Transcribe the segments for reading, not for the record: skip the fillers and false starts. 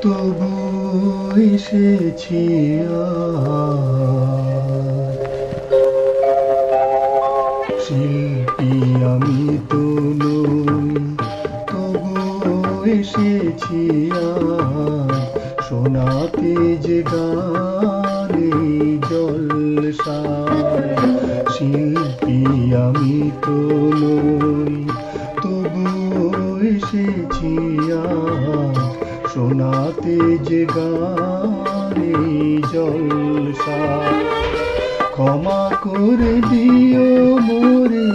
তবু এসেছি আজ। শিল্পী আমি তো নই, তবু এসেছি আজ শোনাতে যে গানে জলসায়। শিল্পী আমি তো নই, তবু এসেছি আজ শোনাতে যে গানে জলসায়। ক্ষমা করে দিও মোরে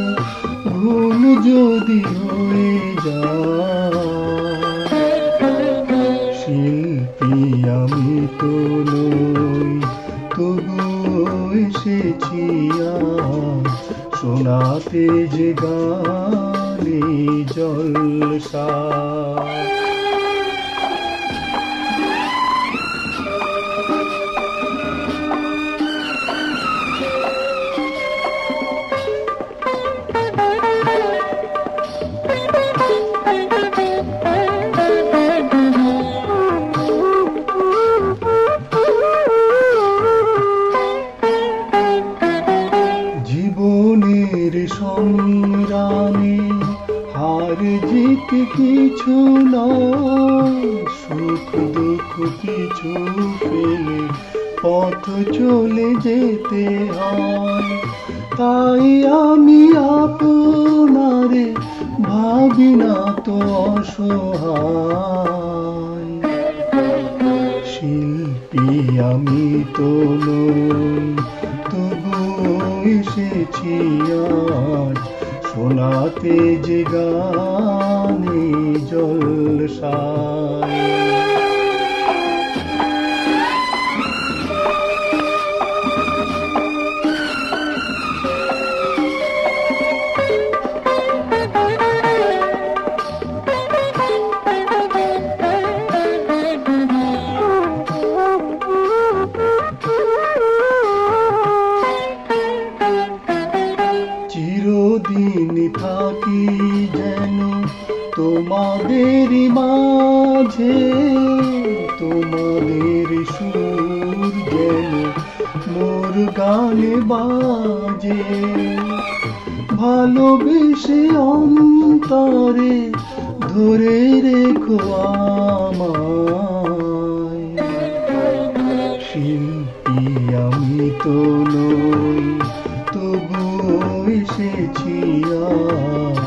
ভুল যদি হয়ে যায়। শিল্পী আমি তো নই, তবু এসেছি আজ শোনাতে যে গানে জলসায়। জীবনের সংগ্রামে হার জিত কিছু নয়, সুখ দুঃখ কিছু ফেলে পথ চলে যেতে হয়। তাই আমি আপনারে ভাবি না তো অসহায়। শিল্পী আমি তো নই, তবু এসেছি আজ শোনাতে যে গানে জলসায়। চিরদিন থাকি যেন তোমাদেরই মাঝে, তোমাদের সুর যেন মোর গানে বাজে। ভালোবেসে অন্তরে ধরে রেখো আমায়। শিল্পী আমি তো নই, তবু এসেছি আজ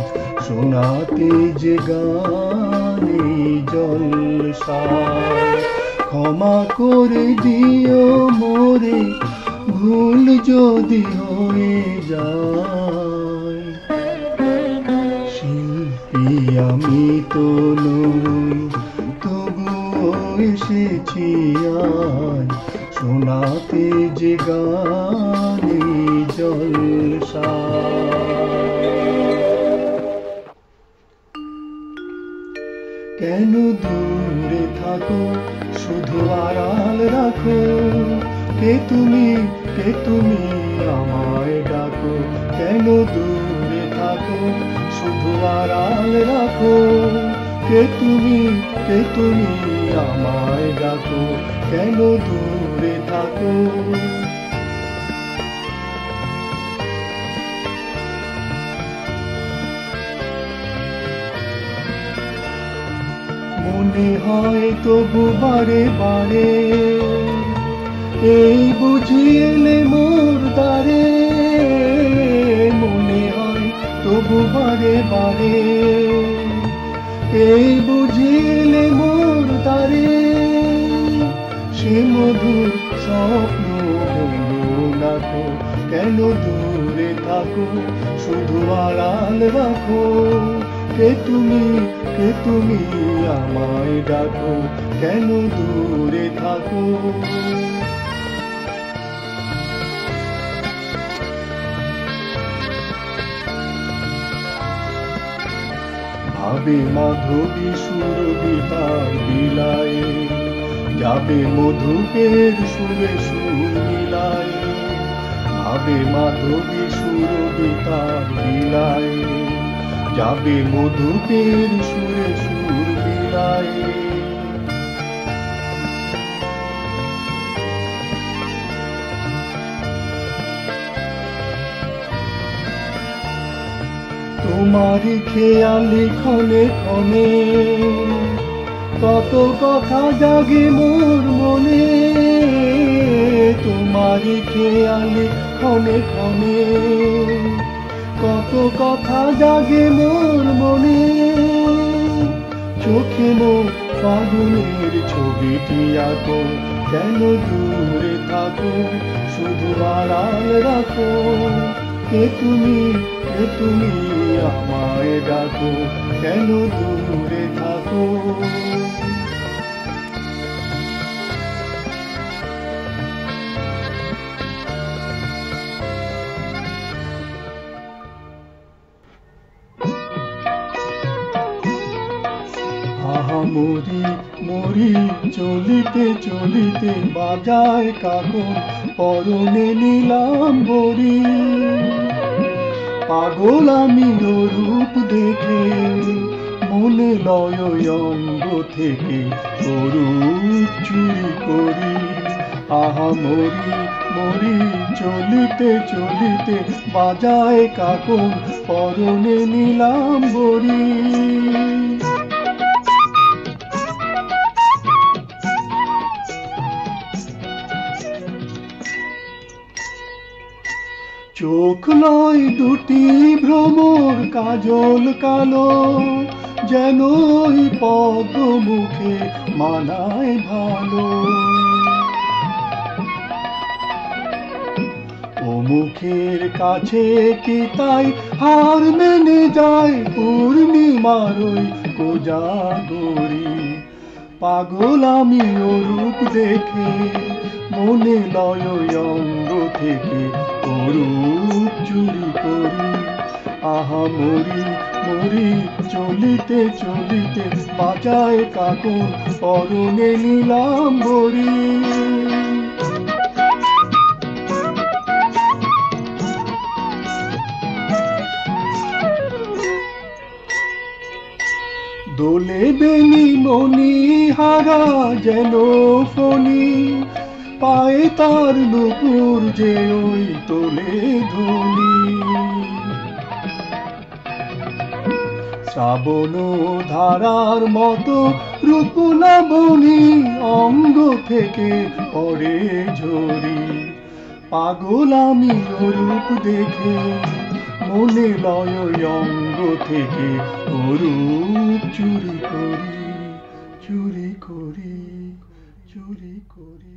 শোনাতে যে গানে জলসায়। ক্ষমা করে দিও মোরে ভুল যদি হয়ে যায়। শিল্পী আমি তো নই, তবু এসেছি আজ শোনাতে যে গানে জলসায়। কেন দূরে থাকো শুধু আড়াল রাখো, কে তুমি আমায় ডাকো। কেন দূরে থাকো শুধু আড়াল রাখো, কে তুমি আমায় ডাকো। কেন দূরে থাকো। মনে হয় তবু বারে বারে এই বুঝি এলে মোর দ্বারে। মনে হয় তবু বারে বারে এই বুঝি এলে মোর দ্বারে। সে মধুর স্বপ্ন হলো না গো, কেন দূরে থাকো শুধু আড়াল রাখো। কে তুমি আমায় ডাকো, কেন দূরে থাকো। ভাবে মাধবী সুরভি তার বিলায়, যাবে মধুকের সুরে সুর মিলায়। ভাবে মাধবী সুরভি তার বিলায়, যাবে মধুকের সুরে সুর মিলায়। তোমারই খেয়ালি ক্ষণে ক্ষণে কত কথা জাগে মোর মনে, তোমারই খেয়ালি ক্ষণে ক্ষণে কত কথা জাগে মোর মনে। চোখে মোর ফাগুনের ছবিটি আঁকো, কেন দূরে থাকো শুধু আড়াল রাখো। কে তুমি আমায় ডাকো, কেন দূরে থাকো। আহা মরি মরি চলিতে চলিতে বাজায় কাকন, পরনে নিলাম বরি। পাগল আমি রূপ দেখে মনে লয় অঙ্গ থেকে রূপ চুরি করি। আহা মরি মরি চলিতে চলিতে বাজায় কাকন, পরনে নিলাম বরি। চোখ নয় দুটি ভ্রমর কাজল কালো, যেন ওই পদ্ম মুখে মানায় ভালো। ও মুখের কাছে কি তাই হার মেনে যায় পূর্ণিমার ওই কোজাগরি। পাগল আমি ও রূপ দেখে মনে লয় অঙ্গ থেকে রূপ চুরি করি। আহা মরি মরি চলিতে চলিতে বাজায় কাকন, পরনে নিলাম বরি। দোলে বেনি মনি হারা যেন ফণি, পায়ে তার নুপুর যে ওই তোলে ধ্বনি। শ্রাবণ ধারার মতো রূপ লাবণী অঙ্গ থেকে পড়ে ঝরি। পাগল আমি ও রূপ দেখে মনে লয় অঙ্গ থেকে রূপ চুরি করি, চুরি করি, চুরি করি।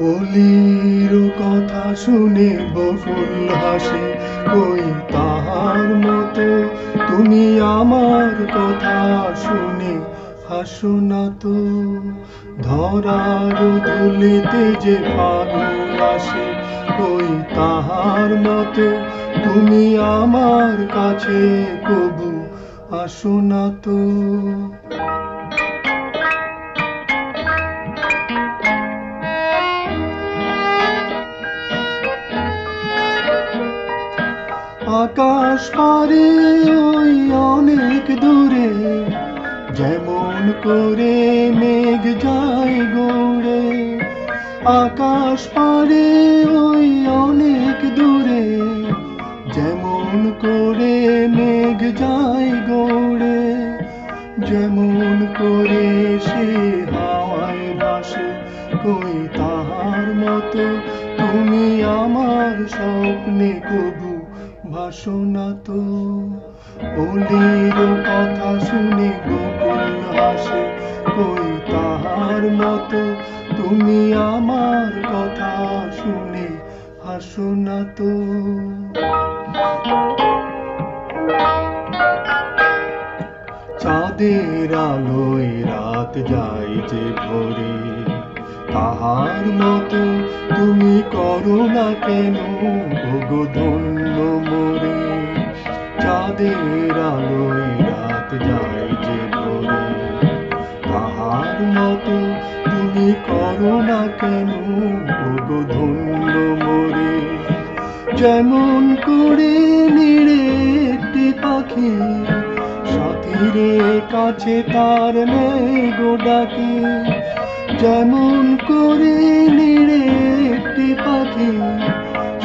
অলির কথা শুনে বকুল হাসে, কই তাহার মতো তুমি আমার কথা শুনে হাসো না তো। ধরার ধুলিতে যে ফাগুন আসে, কই তাহার মতো তুমি আমার কাছে কবু আসো না তো। আকাশ পারে ওই অনেক দূরে, যেমন করে মেঘ যায় গৌড়ে। আকাশ পারে ওই অনেক দূরে, যেমন করে মেঘ যায় গৌড়ে। যেমন করে সে হাওয়ায় ভাসে, কই তাহার মতো তুমি আমার স্বপ্নে কবু ভাসো না তো। অলির কথা শুনে বকুল হাসে, কই তাহার মতো তুমি আমার কথা শুনে হাসো না তো। চাঁদের আলোয় রাত যায় যে ভরে, তাহার মতো তুমি করো না কেন ওগো ধন্য মোরে। চাঁদের আলোয় রাত যায় যে ভরে, তাহার মতো তুমি করো না কেন ওগো ধন্য মোরে। যেমন করে নিড়ে একটি পাখি সাথী সাথীরে কাছে তার নেই গো ডাকি, যেমন করে নিড়ে একটি পাখি।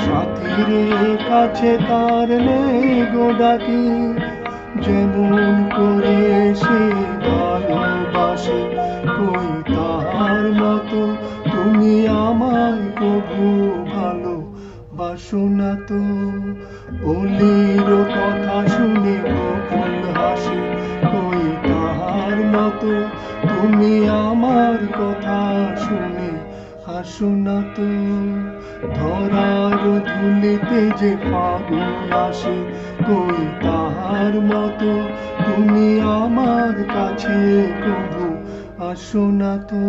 সাথীরে কাছে তার নেই গো ডাকি, যেমন করে সে ভালোবাসে। কই তাহার মতো তুমি আমায় কভু ভালোবাসো না তো। অলির কথা শুনে গোকুল হাসে, কই তাহার মতো তুমি আমার কথা শুনে হাসো না তো। ধরার ধুলিতে যে ফাগুন আসে, কই তাহার মতো তুমি আমার কাছে কভু আসো না তো।